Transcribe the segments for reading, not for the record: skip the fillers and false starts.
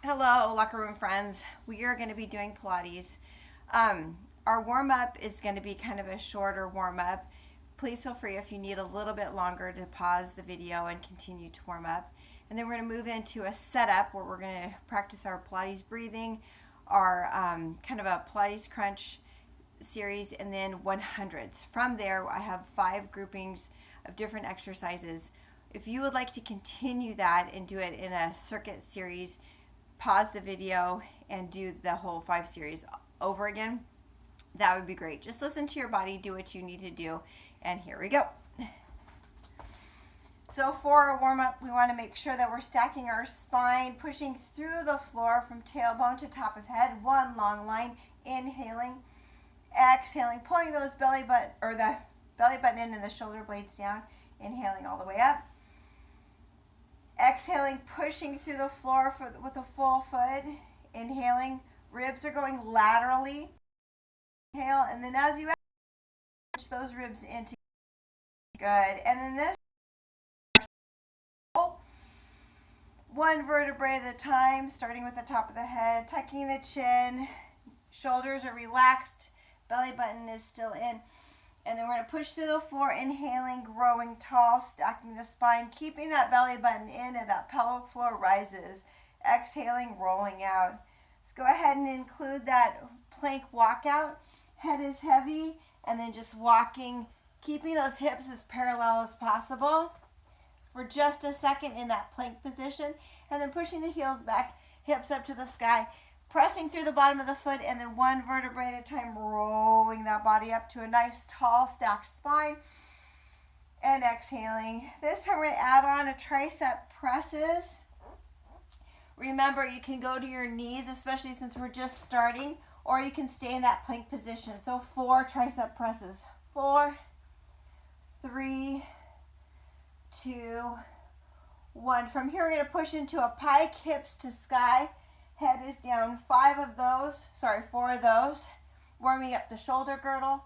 Hello, locker room friends. We are going to be doing Pilates. Our warm up is going to be kind of a shorter warm up. Please feel free if you need a little bit longer to pause the video and continue to warm up. And then we're going to move into a setup where we're going to practice our Pilates breathing, our kind of a Pilates crunch series, and then 100s. From there, I have 5 groupings of different exercises. If you would like to continue that and do it in a circuit series, pause the video and do the whole 5 series over again. That would be great. Just listen to your body, do what you need to do, and here we go. So for a warm-up, we want to make sure that we're stacking our spine, pushing through the floor from tailbone to top of head, one long line, inhaling, exhaling, pulling those the belly button in and the shoulder blades down, inhaling all the way up. Exhaling, pushing through the floor with a full foot. Inhaling, ribs are going laterally. Inhale, and then as you push those ribs into. Good. And then this, one vertebrae at a time, starting with the top of the head, tucking the chin, shoulders are relaxed, belly button is still in. And then we're going to push through the floor, inhaling, growing tall, stacking the spine, keeping that belly button in and that pelvic floor rises. Exhaling, rolling out. Let's go ahead and include that plank walkout. Head is heavy, and then just walking, keeping those hips as parallel as possible for just a second in that plank position, and then pushing the heels back, hips up to the sky. Pressing through the bottom of the foot, and then one vertebrae at a time, rolling that body up to a nice tall stacked spine, and exhaling. This time we're going to add on a tricep presses. Remember, you can go to your knees, especially since we're just starting, or you can stay in that plank position. So 4 tricep presses. 4, 3, 2, 1. From here, we're going to push into a pike, hips to sky. Head is down. 4 of those. Warming up the shoulder girdle,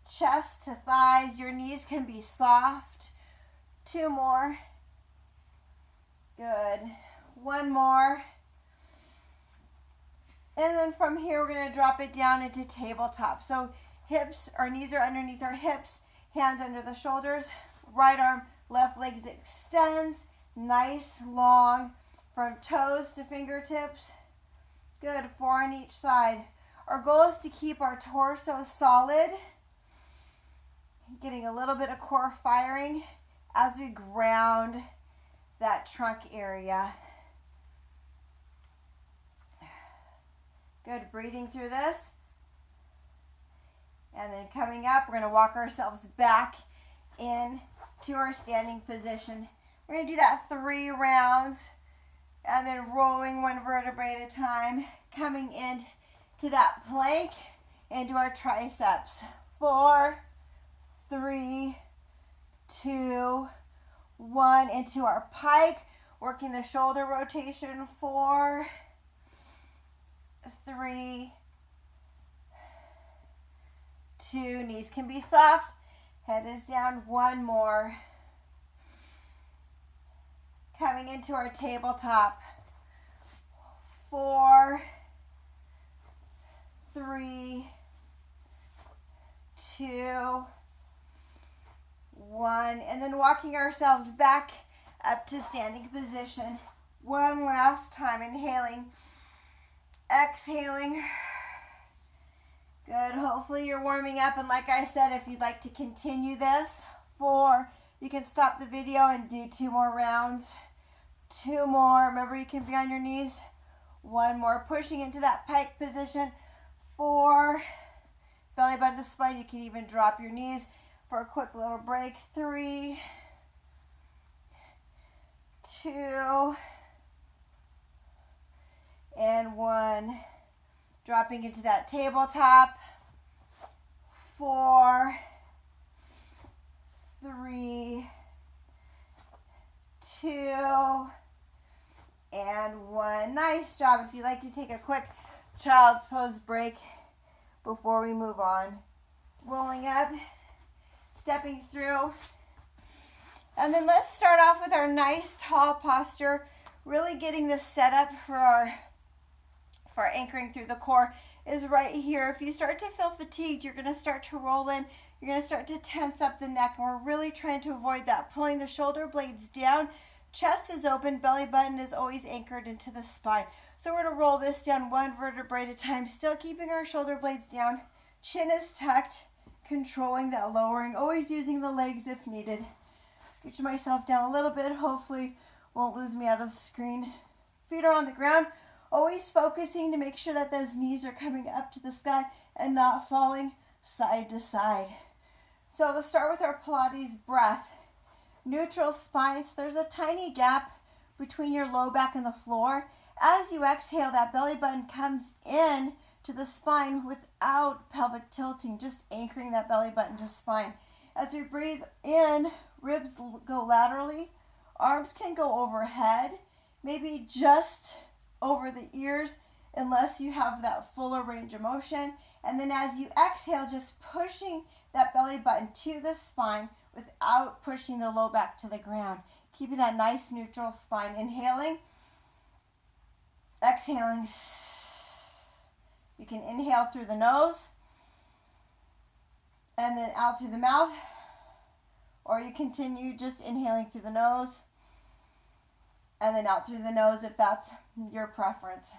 chest to thighs. Your knees can be soft. 2 more. Good. 1 more. And then from here, we're going to drop it down into tabletop. So our knees are underneath our hips, hands under the shoulders. Right arm, left leg extends. Nice, long. From toes to fingertips. Good, 4 on each side. Our goal is to keep our torso solid. Getting a little bit of core firing as we ground that trunk area. Good, breathing through this. And then coming up, we're going to walk ourselves back into our standing position. We're going to do that 3 rounds. And then rolling one vertebrae at a time, coming into that plank, into our triceps. 4, 3, 2, 1, into our pike, working the shoulder rotation. 4, 3, 2, knees can be soft, head is down. 1 more. Coming into our tabletop. 4, 3, 2, 1. And then walking ourselves back up to standing position. One last time. Inhaling, exhaling. Good. Hopefully you're warming up. And like I said, if you'd like to continue this, 4, you can stop the video and do 2 more rounds. 2 more. Remember, you can be on your knees. 1 more. Pushing into that pike position. 4. Belly button to spine. You can even drop your knees for a quick little break. 3, 2, and 1. Dropping into that tabletop. 4, 3, 2, and 1. Nice job. If you'd like to take a quick child's pose break before we move on. Rolling up, stepping through. And then let's start off with our nice tall posture, really getting this set up for our anchoring through the core is right here. If you start to feel fatigued, you're going to start to roll in. You're going to start to tense up the neck, and we're really trying to avoid that. Pulling the shoulder blades down, chest is open, belly button is always anchored into the spine. So we're going to roll this down one vertebrae at a time, still keeping our shoulder blades down. Chin is tucked, controlling that lowering, always using the legs if needed. Scooch myself down a little bit, hopefully won't lose me out of the screen. Feet are on the ground, always focusing to make sure that those knees are coming up to the sky and not falling side to side. So let's start with our Pilates breath. Neutral spine, so there's a tiny gap between your low back and the floor. As you exhale, that belly button comes in to the spine without pelvic tilting, just anchoring that belly button to spine. As we breathe in, ribs go laterally, arms can go overhead, maybe just over the ears unless you have that fuller range of motion. And then as you exhale, just pushing that belly button to the spine without pushing the low back to the ground. Keeping that nice neutral spine. Inhaling, exhaling. You can inhale through the nose and then out through the mouth, or you continue just inhaling through the nose and then out through the nose if that's your preference.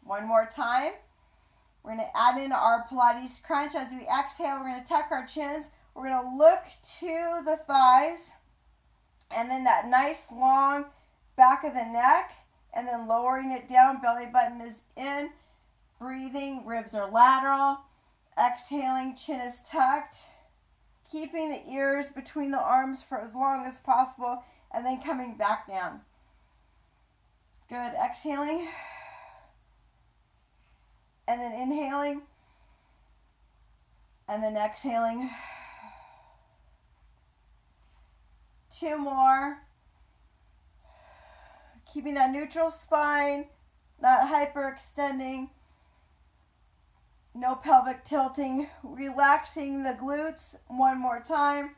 One more time. We're going to add in our Pilates crunch. As we exhale, we're going to tuck our chins. We're going to look to the thighs and then that nice long back of the neck, and then lowering it down. Belly button is in. Breathing, ribs are lateral. Exhaling, chin is tucked. Keeping the ears between the arms for as long as possible, and then coming back down. Good. Exhaling. And then inhaling. And then exhaling. 2 more. Keeping that neutral spine, not hyperextending. No pelvic tilting. Relaxing the glutes. 1 more time.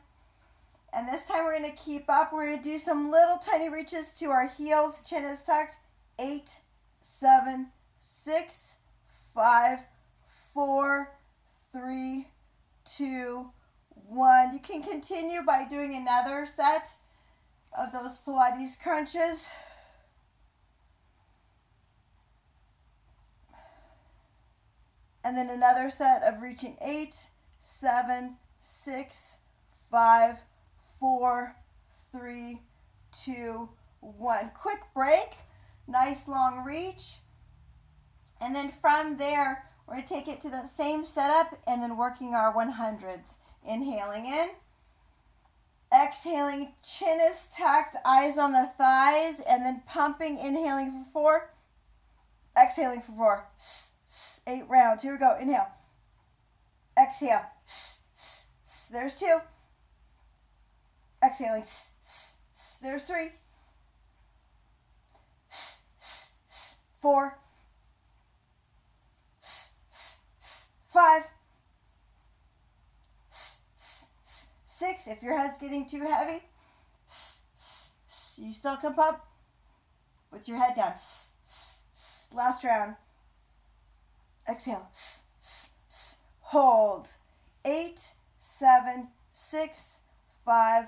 And this time we're going to keep up. We're going to do some little tiny reaches to our heels. Chin is tucked. 8, 7, 6, 5, 4, 3, 2, 1. You can continue by doing another set of those Pilates crunches. And then another set of reaching 8, 7, 6, 5, 4, 3, 2, 1. Quick break. Nice long reach. And then from there, we're going to take it to the same setup and then working our 100s. Inhaling in. Exhaling, chin is tucked, eyes on the thighs, and then pumping, inhaling for 4. Exhaling for 4. 8 rounds. Here we go. Inhale. Exhale. There's 2. Exhaling. There's 3. 4. 5. 6. If your head's getting too heavy, you still can pump with your head down. Last round. Exhale. Hold. 8, 7, 6, 5,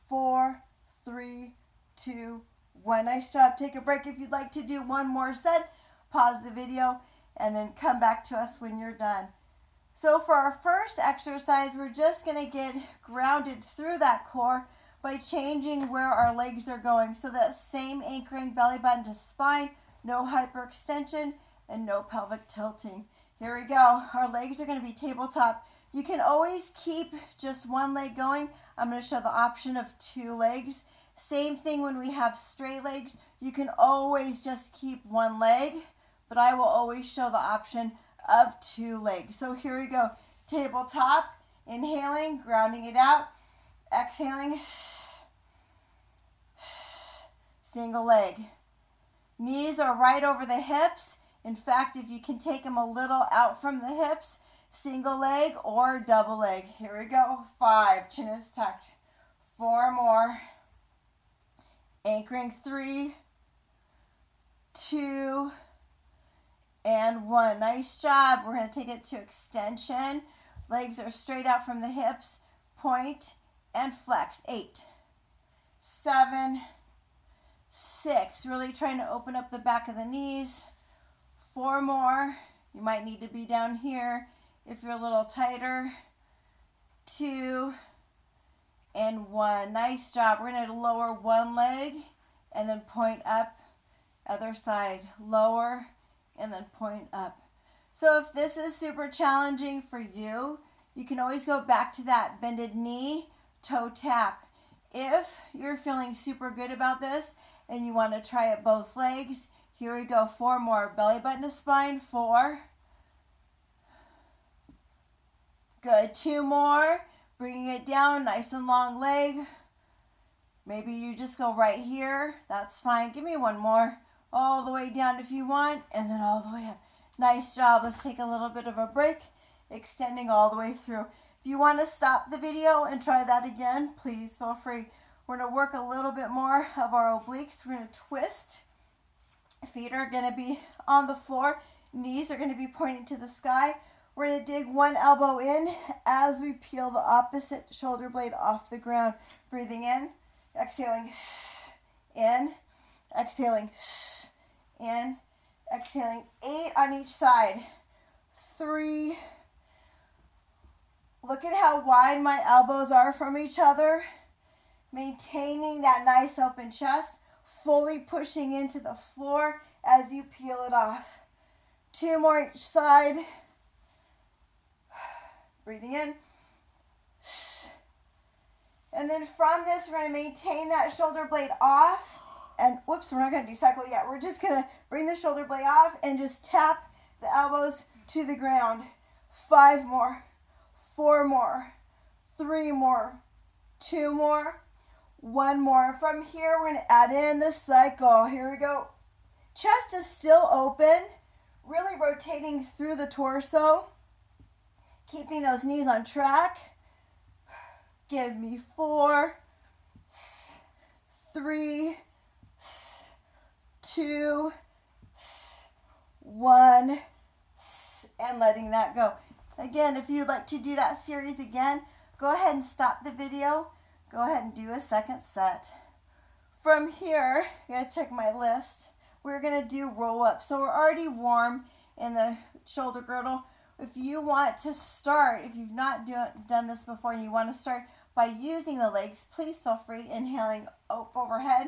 4, 3, 2, 1. Nice job. Take a break if you'd like to do one more set. Pause the video and then come back to us when you're done. So for our first exercise, we're just going to get grounded through that core by changing where our legs are going. So that same anchoring belly button to spine, no hyperextension, and no pelvic tilting. Here we go. Our legs are going to be tabletop. You can always keep just one leg going. I'm going to show the option of 2 legs. Same thing when we have straight legs. You can always just keep one leg, but I will always show the option of 2 legs. So here we go. Tabletop, inhaling, grounding it out. Exhaling, single leg. Knees are right over the hips. In fact, if you can take them a little out from the hips, single leg or double leg. Here we go. 5, chin is tucked. 4 more. Anchoring 3, 2, and 1. Nice job. We're going to take it to extension. Legs are straight out from the hips. Point and flex. 8, 7, 6. Really trying to open up the back of the knees. 4 more. You might need to be down here if you're a little tighter. 2, and 1. Nice job. We're going to lower one leg and then point up. Other side. Lower and then point up. So if this is super challenging for you, you can always go back to that bended knee, toe tap. If you're feeling super good about this and you want to try it both legs, here we go. 4 more. Belly button to spine. 4. Good. 2 more. Bringing it down. Nice and long leg. Maybe you just go right here. That's fine. Give me 1 more. All the way down if you want, and then all the way up. Nice job. Let's take a little bit of a break, extending all the way through. If you want to stop the video and try that again, please feel free. We're going to work a little bit more of our obliques. We're going to twist. Feet are going to be on the floor. Knees are going to be pointing to the sky. We're going to dig one elbow in as we peel the opposite shoulder blade off the ground. Breathing in, exhaling, in, exhaling, in, exhaling. 8 on each side. 3. Look at how wide my elbows are from each other. Maintaining that nice open chest. Fully pushing into the floor as you peel it off. 2 more each side. Breathing in. And then from this, we're going to maintain that shoulder blade off. And whoops, we're not going to do cycle yet. We're just going to bring the shoulder blade off and just tap the elbows to the ground. 5 more. 4 more. 3 more. 2 more. 1 more. From here, we're going to add in the cycle. Here we go. Chest is still open. Really rotating through the torso. Keeping those knees on track. Give me 4, 3, 2, 1, and letting that go. Again, if you'd like to do that series again, go ahead and stop the video. Go ahead and do a second set. From here, I gotta check my list. We're gonna do roll-ups. So we're already warm in the shoulder girdle. If you want to start, if you've not done this before and you want to start by using the legs, please feel free. Inhaling up overhead.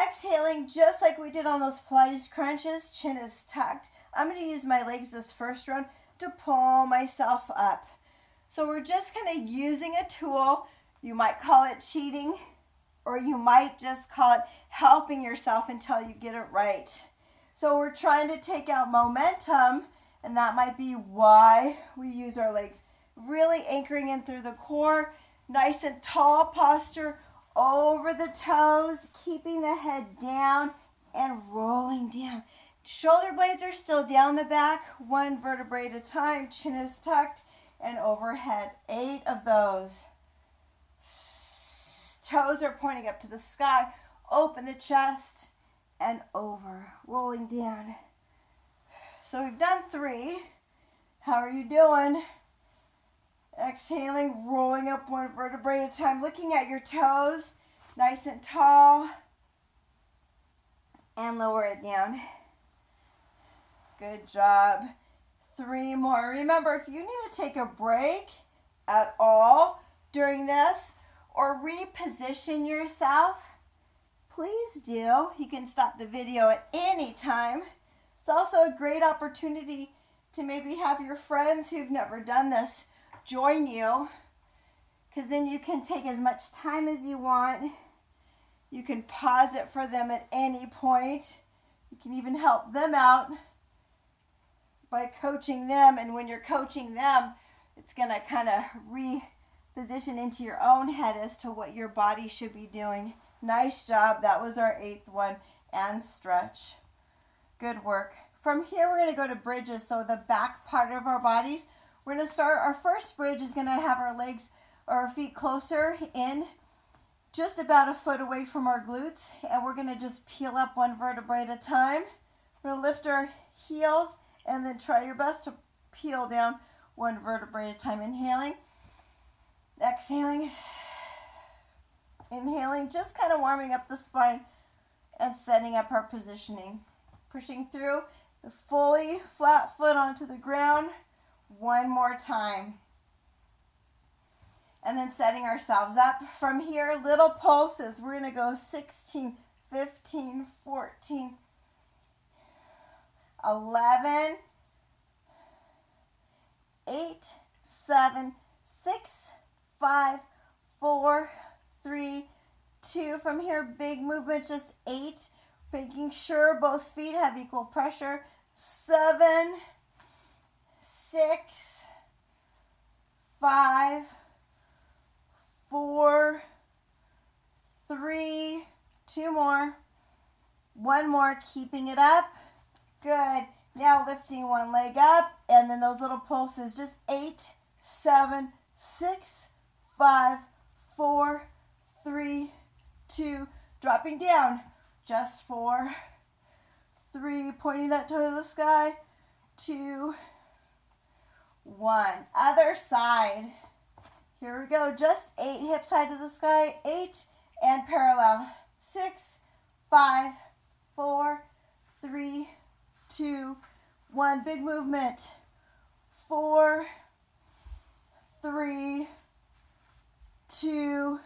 Exhaling just like we did on those Pilates crunches. Chin is tucked. I'm going to use my legs this first round to pull myself up. So we're just kind of using a tool. You might call it cheating, or you might just call it helping yourself until you get it right. So we're trying to take out momentum, and that might be why we use our legs. Really anchoring in through the core. Nice and tall posture over the toes. Keeping the head down and rolling down. Shoulder blades are still down the back. 1 vertebrae at a time. Chin is tucked and overhead. 8 of those. Toes are pointing up to the sky. Open the chest and over. Rolling down. So we've done 3. How are you doing? Exhaling, rolling up 1 vertebrae at a time. Looking at your toes, nice and tall. And lower it down. Good job. 3 more. Remember, if you need to take a break at all during this or reposition yourself, please do. You can stop the video at any time. It's also a great opportunity to maybe have your friends who've never done this join you, because then you can take as much time as you want. You can pause it for them at any point. You can even help them out by coaching them, and when you're coaching them, it's going to kind of reposition into your own head as to what your body should be doing. Nice job. That was our 8th one. And stretch. Good work. From here, we're going to go to bridges, so the back part of our bodies. We're going to start, our first bridge is going to have our legs or our feet closer in, just about a foot away from our glutes, and we're going to just peel up 1 vertebrae at a time. We're going to lift our heels and then try your best to peel down one vertebrae at a time. Inhaling, exhaling, inhaling, just kind of warming up the spine and setting up our positioning. Pushing through the fully flat foot onto the ground one more time. And then setting ourselves up. From here, little pulses. We're going to go 16, 15, 14, 11, 8, 7, 6, 5, 4, 3, 2. From here, big movement, just 8. Making sure both feet have equal pressure. 7, 6, 5, 4, 3, 2 more, 1 more, keeping it up. Good. Now lifting one leg up, and then those little pulses, just 8, 7, 6, 5, 4, 3, 2, dropping down. Just 4, 3, pointing that toe to the sky, 2, 1. Other side. Here we go, just 8, hips high to the sky, 8, and parallel. 6, 5, 4, 3, 2, 1. Big movement. 4, 3, 2,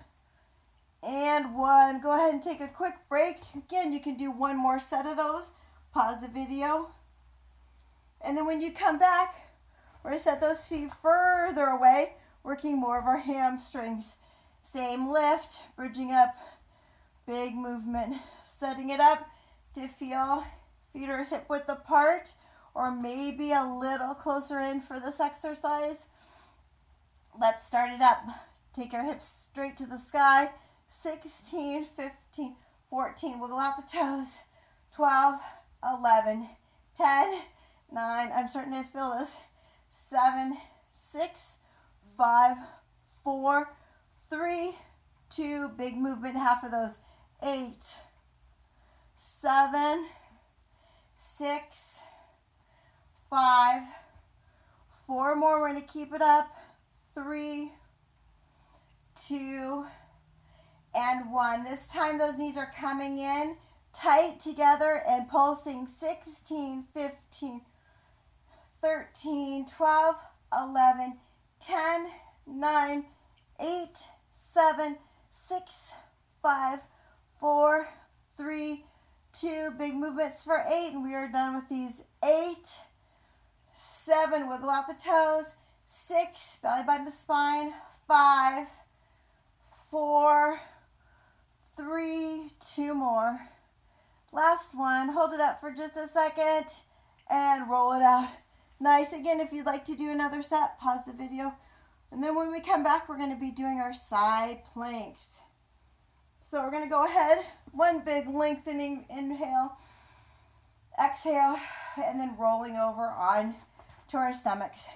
and 1. Go ahead and take a quick break. Again, you can do one more set of those. Pause the video. And then when you come back, we're going to set those feet further away, working more of our hamstrings. Same lift, bridging up, big movement. Setting it up to feel feet are hip width apart or maybe a little closer in for this exercise. Let's start it up. Take our hips straight to the sky. 16, 15, 14. Wiggle out the toes. 12, 11, 10, 9. I'm starting to feel this. 7, 6, 5, 4, 3, 2. Big movement, half of those. 8, 7, 6, 5, 4 more. We're going to keep it up. 3, 2, and 1. This time those knees are coming in tight together and pulsing. 16, 15, 13, 12, 11, 10, 9, 8, 7, 6, 5, 4, 3, 2. Big movements for 8, and we are done with these. 8, 7, wiggle out the toes. 6, belly button to spine. 5, 4, 3, 2 more. Last one. Hold it up for just a second and roll it out. Nice. Again, if you'd like to do another set, pause the video. And then when we come back, we're going to be doing our side planks. So we're going to go ahead. One big lengthening inhale, exhale, and then rolling over on to our stomachs.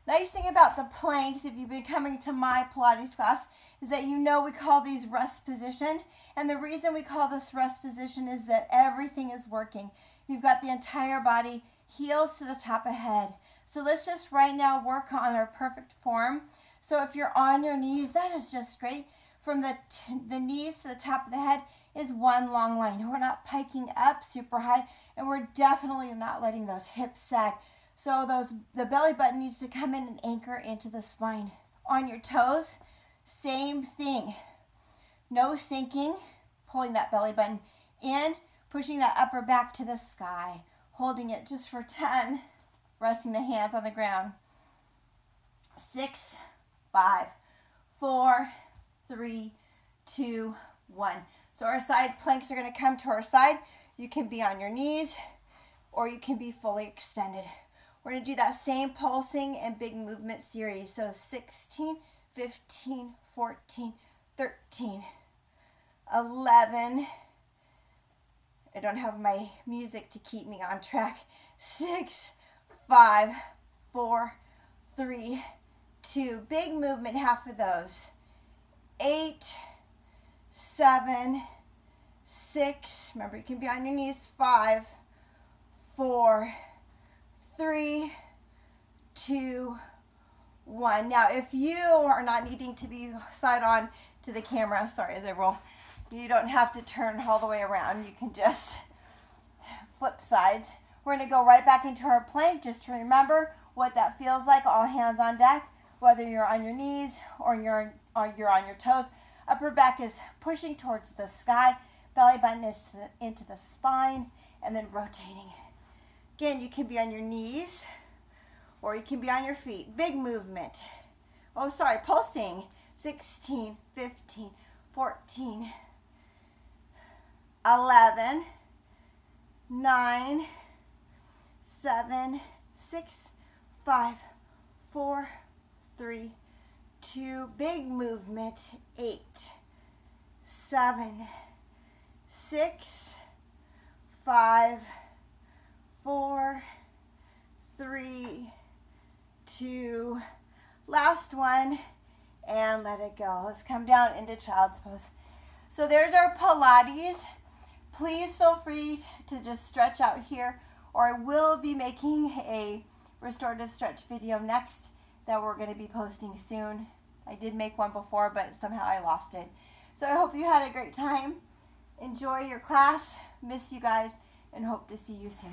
Nice thing about the planks, if you've been coming to my Pilates class, is that you know we call these rest position. And the reason we call this rest position is that everything is working. You've got the entire body, heels to the top of head. So let's just right now work on our perfect form. So if you're on your knees, that is just great. From the knees to the top of the head is one long line. We're not piking up super high, and we're definitely not letting those hips sag. So the belly button needs to come in and anchor into the spine. On your toes, same thing. No sinking, pulling that belly button in, pushing that upper back to the sky, holding it just for 10, resting the hands on the ground. 6, 5, 4, 3, 2, 1. So our side planks are going to come to our side. You can be on your knees or you can be fully extended. We're going to do that same pulsing and big movement series. So 16, 15, 14, 13, 11. I don't have my music to keep me on track. 6, 5, 4, 3, 2. Big movement, half of those. 8, 7, 6. Remember, you can be on your knees. 5, 4, 3, 2, 1. Now, if you are not needing to be side on to the camera, sorry, as I roll, you don't have to turn all the way around. You can just flip sides. We're going to go right back into our plank, just to remember what that feels like, all hands on deck, whether you're on your knees or you're on your toes. Upper back is pushing towards the sky, belly button is into the spine, and then rotating. Again, you can be on your knees or you can be on your feet. Big movement. Oh, sorry, pulsing. 16, 15, 14, 11, 9, 7, 6, 5, 4, 3, 2, big movement. 8, 7, 6, 5, 4, 3, 2, last one, and let it go. Let's come down into child's pose. So there's our Pilates. Please feel free to just stretch out here, or I will be making a restorative stretch video next that we're going to be posting soon. I did make one before, but somehow I lost it. So I hope you had a great time. Enjoy your class. Miss you guys, and hope to see you soon.